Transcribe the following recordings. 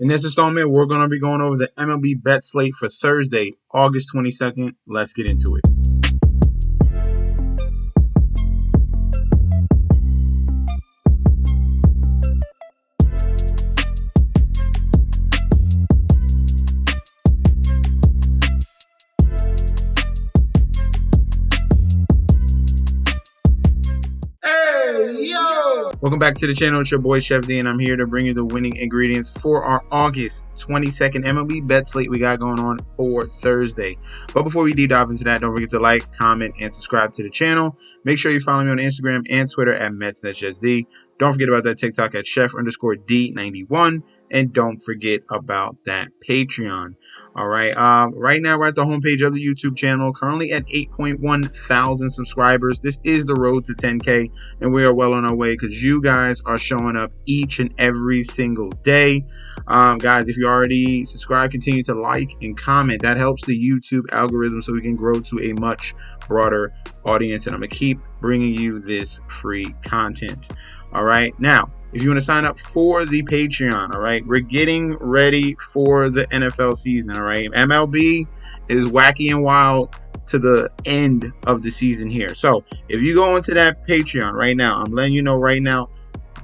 In this installment, we're going to be going over the MLB bet slate for Thursday, August 22nd. Let's get into it. Welcome back to the channel. It's your boy Chef D, and I'm here to bring you the winning ingredients for our August 22nd MLB bet slate we got going on for Thursday. But before we deep dive into that, don't forget to like, comment, and subscribe to the channel. Make sure you follow me on Instagram and Twitter at MetsNetSD. Don't forget about that TikTok at Chef_D91. And don't forget about that Patreon. All right. Right now, we're at the homepage of the YouTube channel, currently at 8.1 thousand subscribers. This is the road to 10K, and we are well on our way because you guys are showing up each and every single day. Guys, if you already subscribed, continue to like and comment. That helps the YouTube algorithm so we can grow to a much broader audience, and I'm going to keep bringing you this free content. All right. Now, if you want to sign up for the Patreon, all right, we're getting ready for the NFL season, all right? MLB is wacky and wild to the end of the season here. So if you go into that Patreon right now, I'm letting you know right now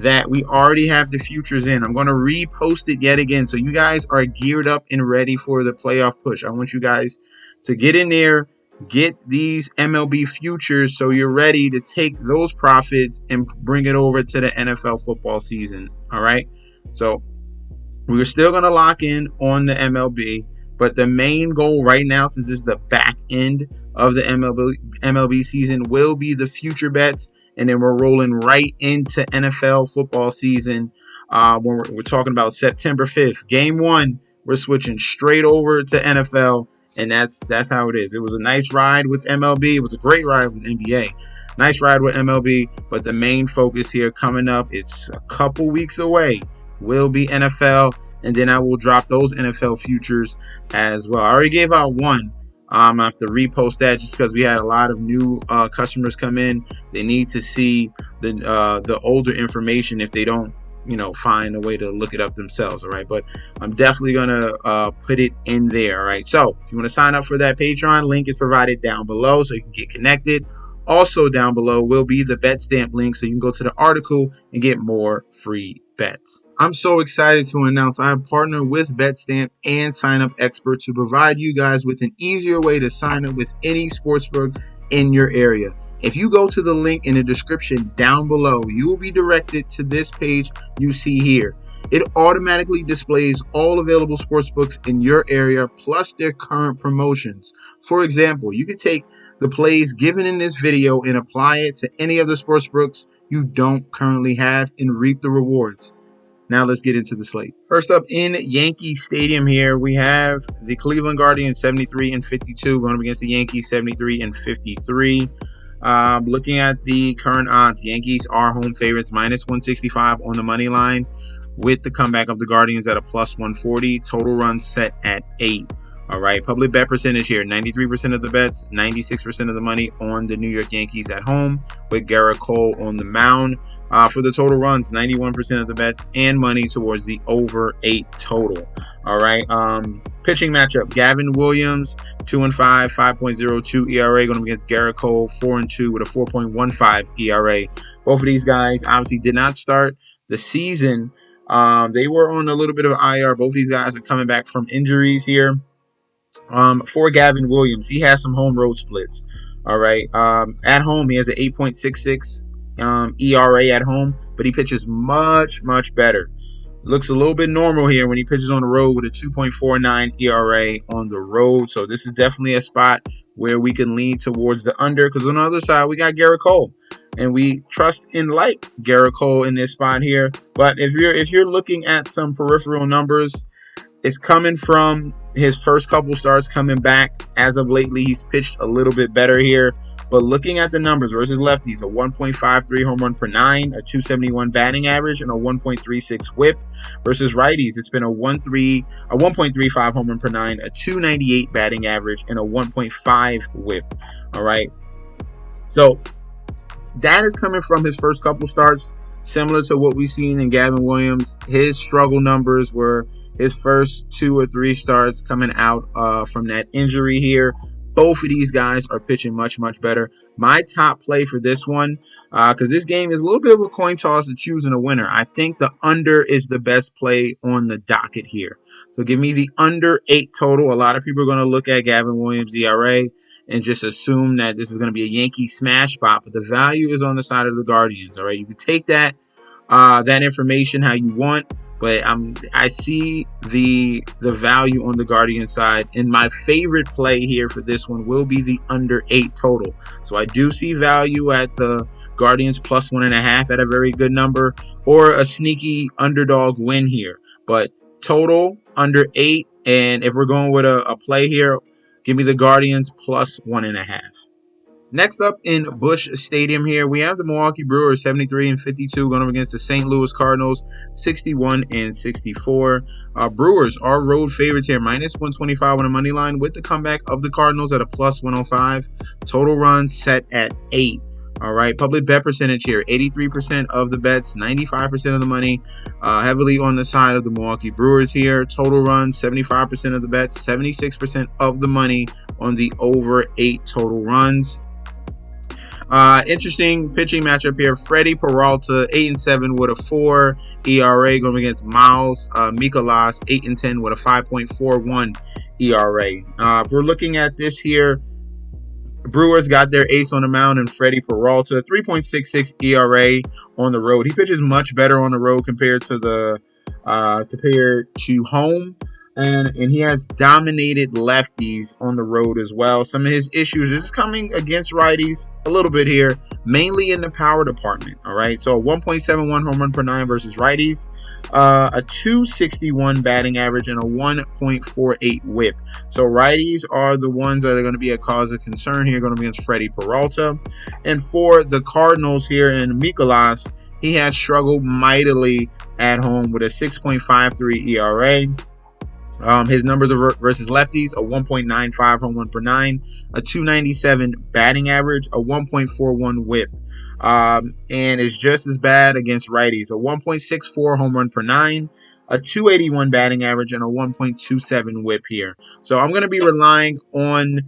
that we already have the futures in. I'm going to repost it yet again. So you guys are geared up and ready for the playoff push. I want you guys to get in there, get these MLB futures so you're ready to take those profits and bring it over to the NFL football season. All right. So we're still going to lock in on the MLB, but the main goal right now, since this is the back end of the MLB season, will be the future bets. And then we're rolling right into NFL football season. When we're talking about September 5th, game 1, we're switching straight over to NFL. And that's how it is. It was a nice ride with MLB. It was a great ride with NBA. Nice ride with MLB. But the main focus here coming up, it's a couple weeks away, will be NFL. And then I will drop those NFL futures as well. I already gave out one. I have to repost that just because we had a lot of new customers come in. They need to see the older information if they don't, find a way to look it up themselves. All right. But I'm definitely going to put it in there. All right. So if you want to sign up for that Patreon, link is provided down below so you can get connected. Also down below will be the bet stamp link so you can go to the article and get more free bets. I'm so excited to announce I have partnered with BetStamp and Sign Up Expert to provide you guys with an easier way to sign up with any sportsbook in your area. If you go to the link in the description down below, you will be directed to this page you see here. It automatically displays all available sportsbooks in your area plus their current promotions. For example, you could take the plays given in this video and apply it to any other sportsbooks you don't currently have and reap the rewards. Now let's get into the slate. First up in Yankee Stadium here, we have the Cleveland Guardians 73-52 going up against the Yankees 73-53. Looking at the current odds, Yankees are home favorites, -165 on the money line, with the comeback of the Guardians at a +140. Total runs set at 8. All right, public bet percentage here, 93% of the bets, 96% of the money on the New York Yankees at home, with Garrett Cole on the mound. For the total runs, 91% of the bets and money towards the over 8 total. All right, pitching matchup, Gavin Williams, 2-5, 5.02 ERA, going up against Garrett Cole, 4-2 with a 4.15 ERA. Both of these guys obviously did not start the season. They were on a little bit of IR. Both of these guys are coming back from injuries here. For Gavin Williams, he has some home road splits. All right. At home, he has an 8.66 ERA at home, but he pitches much, much better. Looks a little bit normal here when he pitches on the road with a 2.49 ERA on the road. So this is definitely a spot where we can lean towards the under, because on the other side, we got Garrett Cole. And we trust and like Garrett Cole in this spot here. But if you're looking at some peripheral numbers, it's coming from his first couple starts coming back. As of lately, he's pitched a little bit better here. But looking at the numbers versus lefties, a 1.53 home run per 9, a 271 batting average, and a 1.36 whip. Versus righties, it's been a 1.35 home run per 9, a 298 batting average, and a 1.5 whip. All right. So that is coming from his first couple starts, similar to what we've seen in Gavin Williams. His struggle numbers were his first 2 or 3 starts coming out from that injury here. Both of these guys are pitching much, much better. My top play for this one, because this game is a little bit of a coin toss of choosing a winner. I think the under is the best play on the docket here. So give me the under 8 total. A lot of people are going to look at Gavin Williams' ERA and just assume that this is going to be a Yankee smash spot, but the value is on the side of the Guardians. All right, you can take that information how you want. But I see the value on the Guardian side. And my favorite play here for this one will be the under 8 total. So I do see value at the Guardians plus 1.5 at a very good number, or a sneaky underdog win here. But total under 8. And if we're going with a play here, give me the Guardians plus 1.5. Next up in Busch Stadium here, we have the Milwaukee Brewers 73-52 going up against the St. Louis Cardinals 61-64. Brewers are road favorites here, minus 125 on the money line with the comeback of the Cardinals at a plus 105. Total runs set at 8. All right, public bet percentage here, 83% of the bets, 95% of the money, heavily on the side of the Milwaukee Brewers here. Total runs, 75% of the bets, 76% of the money on the over 8 total runs. Interesting pitching matchup here. Freddie Peralta, 8-7 with a 4 ERA going against Miles Mikolas, 8-10 with a 5.41 ERA. If we're looking at this here, Brewers got their ace on the mound and Freddie Peralta, 3.66 ERA on the road. He pitches much better on the road compared to home. And he has dominated lefties on the road as well. Some of his issues is coming against righties a little bit here, mainly in the power department. All right, so a 1.71 home run per 9 versus righties, a 261 batting average, and a 1.48 whip. So righties are the ones that are going to be a cause of concern here, going to be against Freddie Peralta. And for the Cardinals here in Mikolas, he has struggled mightily at home with a 6.53 ERA. His numbers are versus lefties, a 1.95 home run per 9, a 297 batting average, a 1.41 whip. And it's just as bad against righties, a 1.64 home run per 9, a 281 batting average, and a 1.27 whip here. So I'm going to be relying on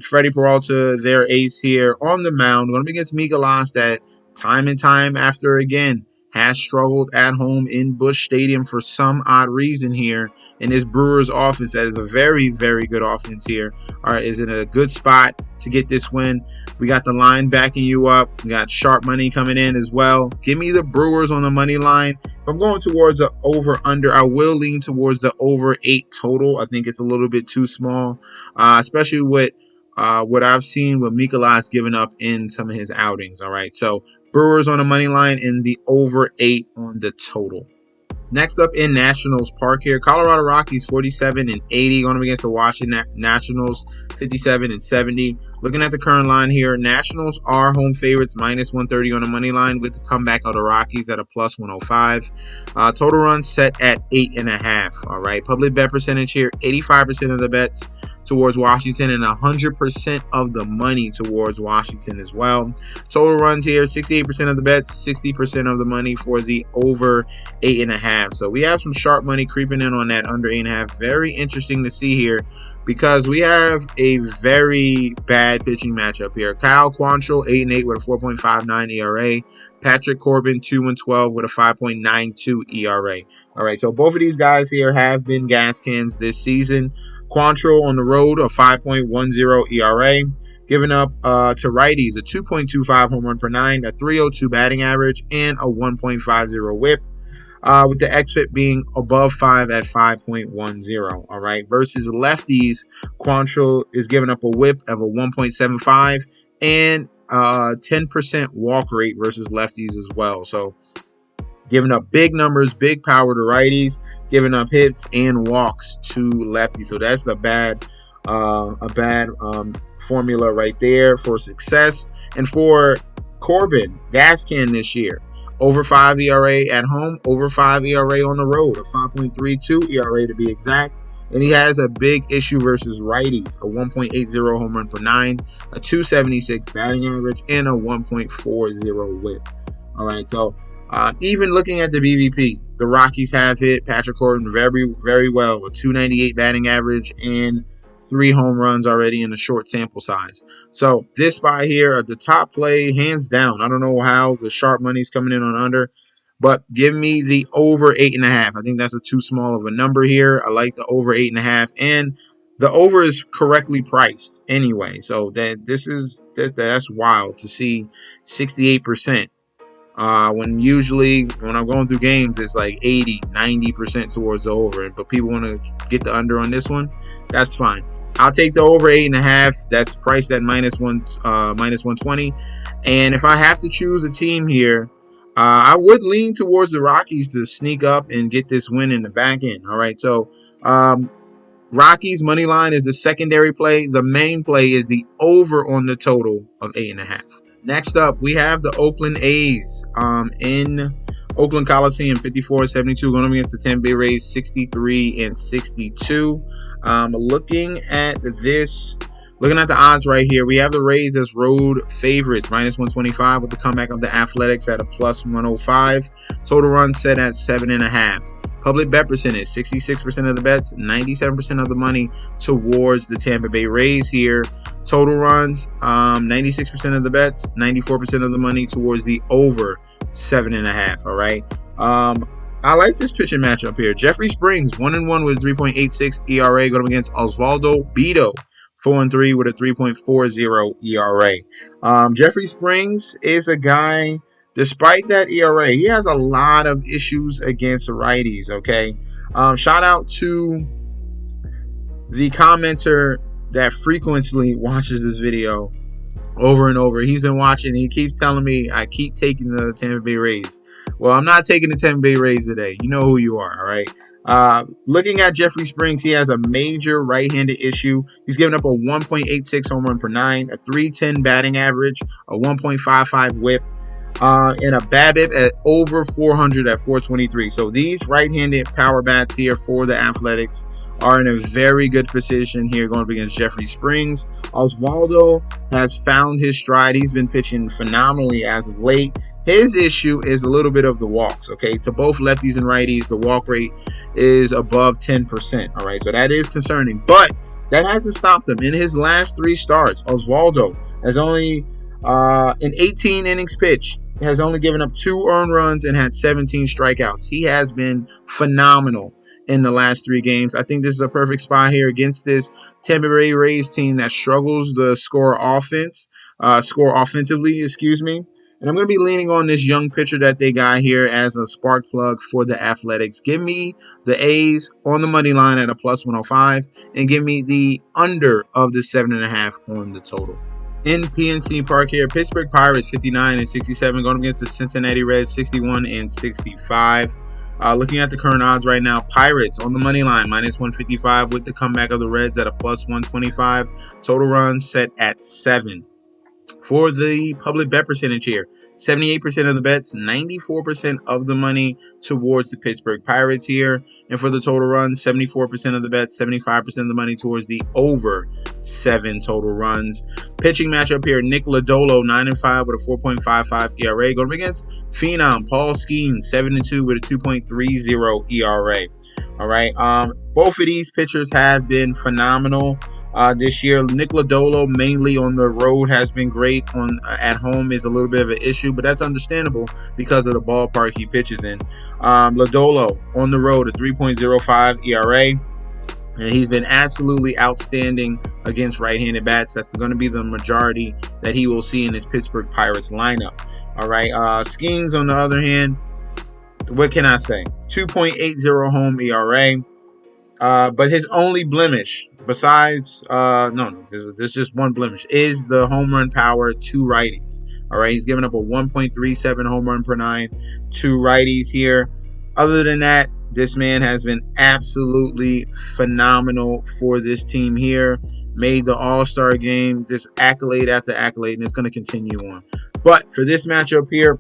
Freddie Peralta, their ace here, on the mound. Going to be against Mikolas that time and time after again has struggled at home in Busch Stadium for some odd reason here. And this Brewers offense, that is a very, very good offense here, is in a good spot to get this win. We got the line backing you up. We got sharp money coming in as well. Give me the Brewers on the money line. If I'm going towards the over-under, I will lean towards the over 8 total. I think it's a little bit too small, especially with what I've seen with Mikolas giving up in some of his outings. All right, so Brewers on the money line and the over 8 on the total. Next up in Nationals Park here, Colorado Rockies 47-80 going up against the Washington Nationals 57-70. Looking at the current line here, Nationals are home favorites, minus 130 on the money line with the comeback of the Rockies at a plus 105. Total runs set at 8.5. All right, public bet percentage here, 85% of the bets towards Washington and 100% of the money towards Washington as well. Total runs here, 68% of the bets, 60% of the money for the over 8.5. So we have some sharp money creeping in on that under 8.5. Very interesting to see here because we have a very bad pitching matchup here. Kyle Quantrill, 8-8 with a 4.59 ERA. Patrick Corbin, 2-12 with a 5.92 ERA. All right, so both of these guys here have been gas cans this season. Quantrill on the road, a 5.10 ERA. Giving up to righties, a 2.25 home run per 9, a 302 batting average, and a 1.50 whip. With the xFIP being above 5 at 5.10. All right. Versus lefties, Quantrill is giving up a whip of a 1.75 and 10% walk rate versus lefties as well. So giving up big numbers, big power to righties, giving up hits and walks to lefties. So that's a bad formula right there for success. And for Corbin, gas can this year. Over 5 ERA at home, over 5 ERA on the road, a 5.32 ERA to be exact. And he has a big issue versus righties, a 1.80 home run per 9, a 276 batting average, and a 1.40 whip. All right, so Even looking at the BVP, the Rockies have hit Patrick Horton very, very well with 298 batting average and 3 home runs already in a short sample size. So this spot here, the top play, hands down. I don't know how the sharp money's coming in on under, but give me the over 8.5. I think that's a too small of a number here. I like the over 8.5, and the over is correctly priced anyway. So that's wild to see 68%. When usually when I'm going through games, it's like 80-90% towards the over. But people want to get the under on this one. That's fine. I'll take the over 8.5. That's priced at minus 120. And if I have to choose a team here, I would lean towards the Rockies to sneak up and get this win in the back end. All right. So Rockies money line is the secondary play. The main play is the over on the total of 8.5. Next up, we have the Oakland A's in Oakland Coliseum, 54-72, going up against the Tampa Bay Rays, 63-62. Looking at the odds right here, we have the Rays as road favorites, minus 125 with the comeback of the Athletics at a plus 105. Total runs set at 7.5. Public bet percentage, 66% of the bets, 97% of the money towards the Tampa Bay Rays here. Total runs, 96% of the bets, 94% of the money towards the over 7.5. All right. I like this pitching matchup here. Jeffrey Springs, 1-1 with a 3.86 ERA, going up against Osvaldo Bido, 4-3 with a 3.40 ERA. Jeffrey Springs is a guy. Despite that ERA, he has a lot of issues against righties, okay? Shout out to the commenter that frequently watches this video over and over. He's been watching. He keeps telling me I keep taking the Tampa Bay Rays. Well, I'm not taking the Tampa Bay Rays today. You know who you are, all right? Looking at Jeffrey Springs, he has a major right-handed issue. He's given up a 1.86 home run per 9, a 310 batting average, a 1.55 whip, and a BABIP at over 400 at 423. So these right-handed power bats here for the Athletics are in a very good position here going up against Jeffrey Springs. Osvaldo has found his stride. He's been pitching phenomenally as of late. His issue is a little bit of the walks, okay? To both lefties and righties, the walk rate is above 10%, all right? So that is concerning, but that hasn't stopped him. In his last 3 starts, Osvaldo has only, in 18 innings pitched, has only given up 2 earned runs and had 17 strikeouts. He has been phenomenal in the last 3 games. I think this is a perfect spot here against this Tampa Bay Rays team that struggles to score offensively, And I'm going to be leaning on this young pitcher that they got here as a spark plug for the Athletics. Give me the A's on the money line at a plus 105 and give me the under of the 7.5 on the total. In PNC Park here, Pittsburgh Pirates 59-67 going against the Cincinnati Reds 61-65. Looking at the current odds right now, Pirates on the money line minus 155 with the comeback of the Reds at a plus 125. Total runs set at 7. For the public bet percentage here, 78% of the bets, 94% of the money towards the Pittsburgh Pirates here. And for the total runs, 74% of the bets, 75% of the money towards the over 7 total runs. Pitching matchup here, Nick Lodolo, 9-5 with a 4.55 ERA. Going up against Phenom, Paul Skeens, 7-2 with a 2.30 ERA. All right. Both of these pitchers have been phenomenal. This year, Nick Lodolo mainly on the road has been great. At home is a little bit of an issue, but that's understandable because of the ballpark he pitches in. Lodolo on the road, a 3.05 ERA, and he's been absolutely outstanding against right-handed bats. That's going to be the majority that he will see in his Pittsburgh Pirates lineup. All right, Skeens on the other hand, what can I say? 2.80 home ERA. But his only blemish, besides, there's just one blemish, is the home run power to righties. All right, he's given up a 1.37 home run per 9 to righties here. Other than that, this man has been absolutely phenomenal for this team here. Made the All-Star game, just accolade after accolade, and it's going to continue on. But for this matchup here,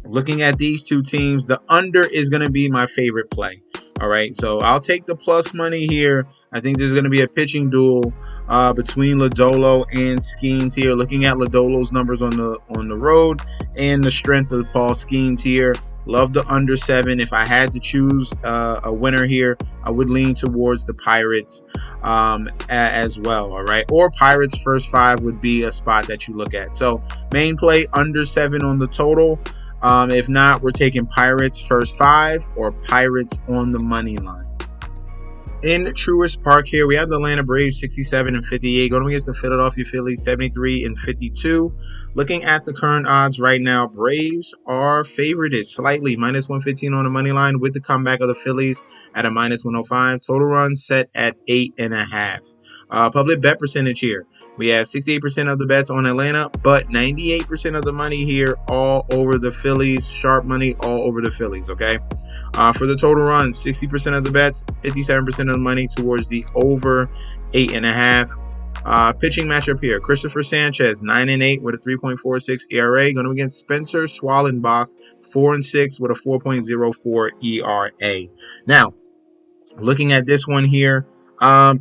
looking at these two teams, the under is going to be my favorite play. All right, so I'll take the plus money here. I think this is going to be a pitching duel between Lodolo and Skeens here. Looking at Lodolo's numbers on the road and the strength of Paul Skeens here. Love the under 7. If I had to choose a winner here, I would lean towards the Pirates as well. All right, or Pirates first 5 would be a spot that you look at. So main play under 7 on the total. If not, we're taking Pirates first 5 or Pirates on the money line. In Truist Park here, we have the Atlanta Braves 67-58 going against the Philadelphia Phillies 73-52. Looking at the current odds right now, Braves are favorited slightly, -115 on the money line with the comeback of the Phillies at a -105. Total runs set at 8.5. Public bet percentage here. We have 68% of the bets on Atlanta, but 98% of the money here all over the Phillies. Sharp money all over the Phillies, okay? For the total runs, 60% of the bets, 57% of the money towards the over 8.5. Pitching matchup here. Christopher Sanchez, 9-8 with a 3.46 ERA. Going against Spencer Schwallenbach, 4-6 with a 4.04 ERA. Now, looking at this one here,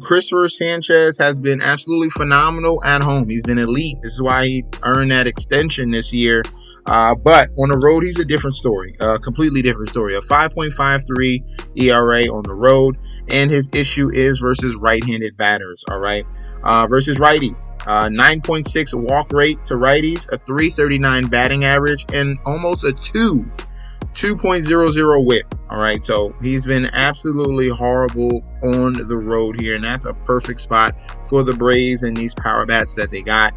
Christopher Sanchez has been absolutely phenomenal at home. He's been elite. This is why he earned that extension this year. But on the road, he's a different story, a completely different story. A 5.53 ERA on the road, and his issue is versus right-handed batters, all right? Versus righties, 9.6 walk rate to righties, a 339 batting average, and almost a 2.00 whip. All right, so he's been absolutely horrible on the road here, and that's a perfect spot for the Braves and these power bats that they got.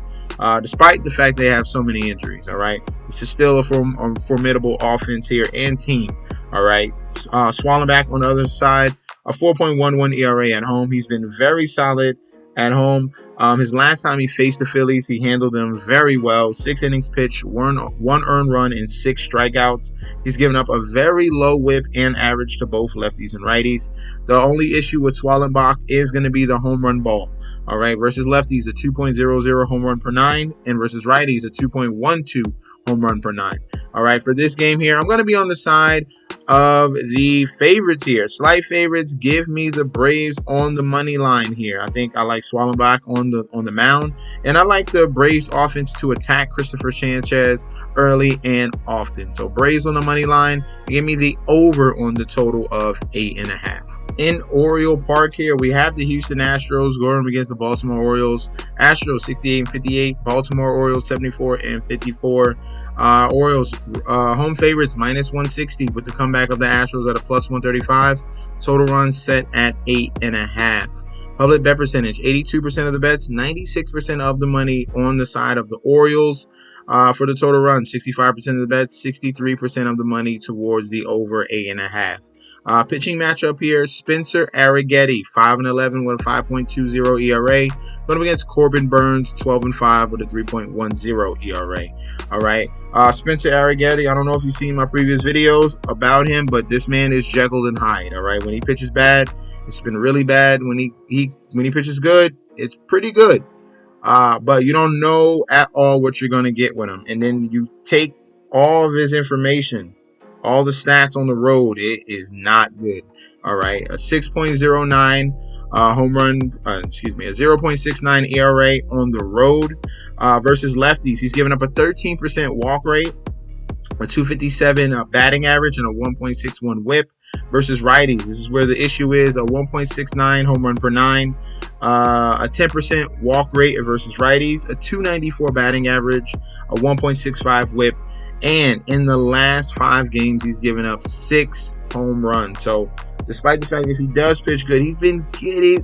Despite the fact they have so many injuries, all right, this is still a formidable offense here and team. All right, Schwallenbach on the other side, a 4.11 ERA at home. He's been very solid at home. His last time he faced the Phillies, he handled them very well. 6 innings pitched, one earned run, and 6 strikeouts. He's given up a very low whip and average to both lefties and righties. The only issue with Schwallenbach is going to be the home run ball. All right, versus lefties, a 2.00 home run per 9, and versus righties, a 2.12 home run per 9. All right, for this game here, I'm going to be on the side of the favorites here. Slight favorites. Give me the Braves on the money line here. I think I like Schwallenbach on the mound, and I like the Braves offense to attack Christopher Sanchez early and often. So Braves on the money line. Give me the over on the total of 8.5. In Oriole Park here, we have the Houston Astros going against the Baltimore Orioles. Astros 68-58, Baltimore Orioles 74-54. Orioles home favorites -160 with the comeback of the Astros at a +135. Total runs set at 8.5. Public bet percentage, 82% of the bets, 96% of the money on the side of the Orioles. For the total run, 65% of the bets, 63% of the money towards the over 8.5. Pitching matchup here, Spencer Arrighetti, 5-11 with a 5.20 ERA. Going up against Corbin Burns, 12-5 with a 3.10 ERA. All right. Spencer Arrighetti, I don't know if you've seen my previous videos about him, but this man is Jekyll and Hyde. All right. When he pitches bad, it's been really bad. When he pitches good, it's pretty good. But you don't know at all what you're going to get with him. And then you take all of his information, all the stats on the road, it is not good. All right. A 6.09 home run, a 0.69 ERA on the road versus lefties. He's given up a 13% walk rate, a 257 batting average, and a 1.61 whip. Versus righties, this is where the issue is, a 1.69 home run per 9, a 10% walk rate versus righties, a 294 batting average, a 1.65 whip, and in the last 5 games, he's given up 6 home runs. So despite the fact that if he does pitch good, he's been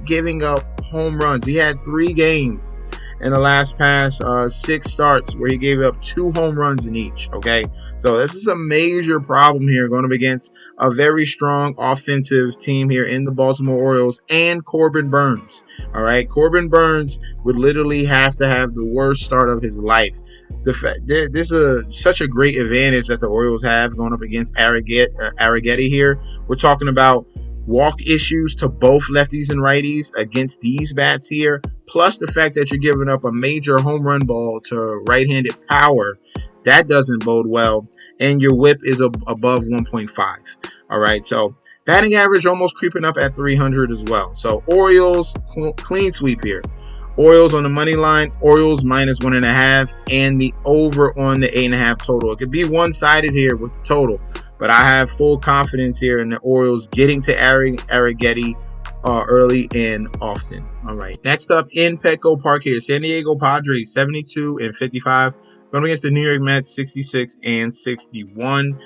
giving up home runs. He had 3 games in the last past 6 starts where he gave up 2 home runs in each. Okay, so this is a major problem here going up against a very strong offensive team here in the Baltimore Orioles and Corbin Burns. All right, Corbin Burns would literally have to have the worst start of his life. This is such a great advantage that the Orioles have going up against Arrighetti here. We're talking about walk issues to both lefties and righties against these bats here, plus the fact that you're giving up a major home run ball to right-handed power. That doesn't bode well, and your whip is above 1.5. All right, so Batting average almost creeping up at 300 as well. So Orioles, clean sweep here. Orioles on the money line, Orioles minus 1.5, and the over on the 8.5 total. It could be one-sided here with the total, but I have full confidence here in the Orioles getting to Arrighetti early and often. All right. Next up in Petco Park here, San Diego Padres 72-55 going against the New York Mets 66-61.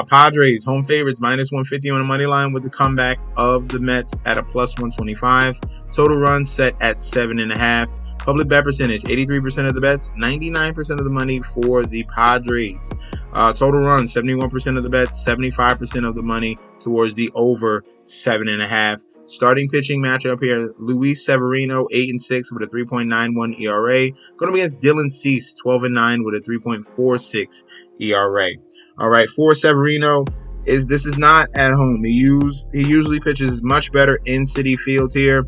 Padres home favorites minus 150 on the money line with the comeback of the Mets at a plus 125. Total runs set at 7.5. Public bet percentage 83% of the bets, 99% of the money for the Padres. Total runs 71% of the bets, 75% of the money towards the over 7.5. Starting pitching matchup here, Luis Severino, 8-6 with a 3.91 ERA. Going against Dylan Cease, 12-9 with a 3.46 ERA. All right, for Severino, this is not at home. He usually pitches much better in Citi Field here.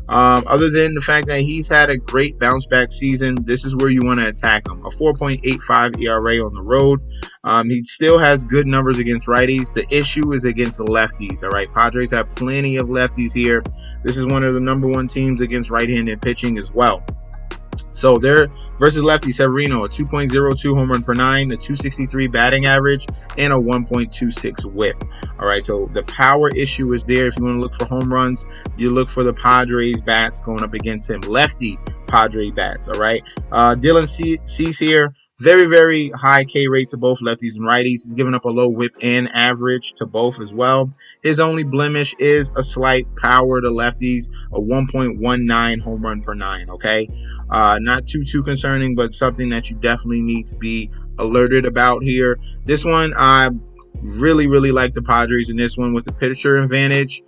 Other than the fact that he's had a great bounce back season, this is where you want to attack him. A 4.85 ERA on the road. He still has good numbers against righties. The issue is against the lefties. All right, Padres have plenty of lefties here. This is one of the number one teams against right-handed pitching as well. So they're versus lefty Severino, a 2.02 home run per 9, a 263 batting average, and a 1.26 whip. All right, so the power issue is there. If you want to look for home runs, you look for the Padres bats going up against him. Lefty Padre bats, all right? Dylan Cease here. Very, very high K rate to both lefties and righties. He's giving up a low whip and average to both as well. His only blemish is a slight power to lefties, a 1.19 home run per 9, okay? Not too concerning, but something that you definitely need to be alerted about here. This one, I really like the Padres in this one with the pitcher advantage,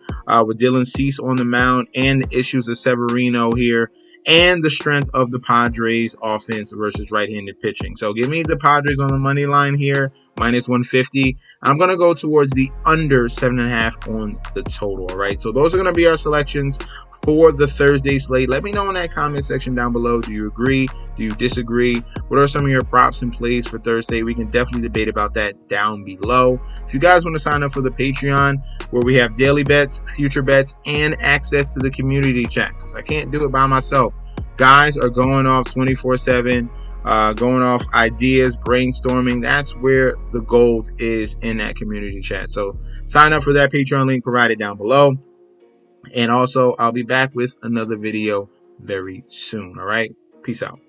with Dylan Cease on the mound and the issues of Severino here, and the strength of the Padres offense versus right-handed pitching. So give me the Padres on the money line here, minus 150. I'm going to go towards the under 7.5 on the total, all right? So those are going to be our selections for the Thursday slate. Let me know in that comment section down below. Do you agree? Do you disagree? What are some of your props and plays for Thursday? We can definitely debate about that down below. If you guys want to sign up for the Patreon, where we have daily bets, future bets, and access to the community chat, because I can't do it by myself. Guys are going off 24/7, going off ideas, brainstorming. That's where the gold is in that community chat. So sign up for that Patreon link provided down below. And also, I'll be back with another video very soon. All right. Peace out.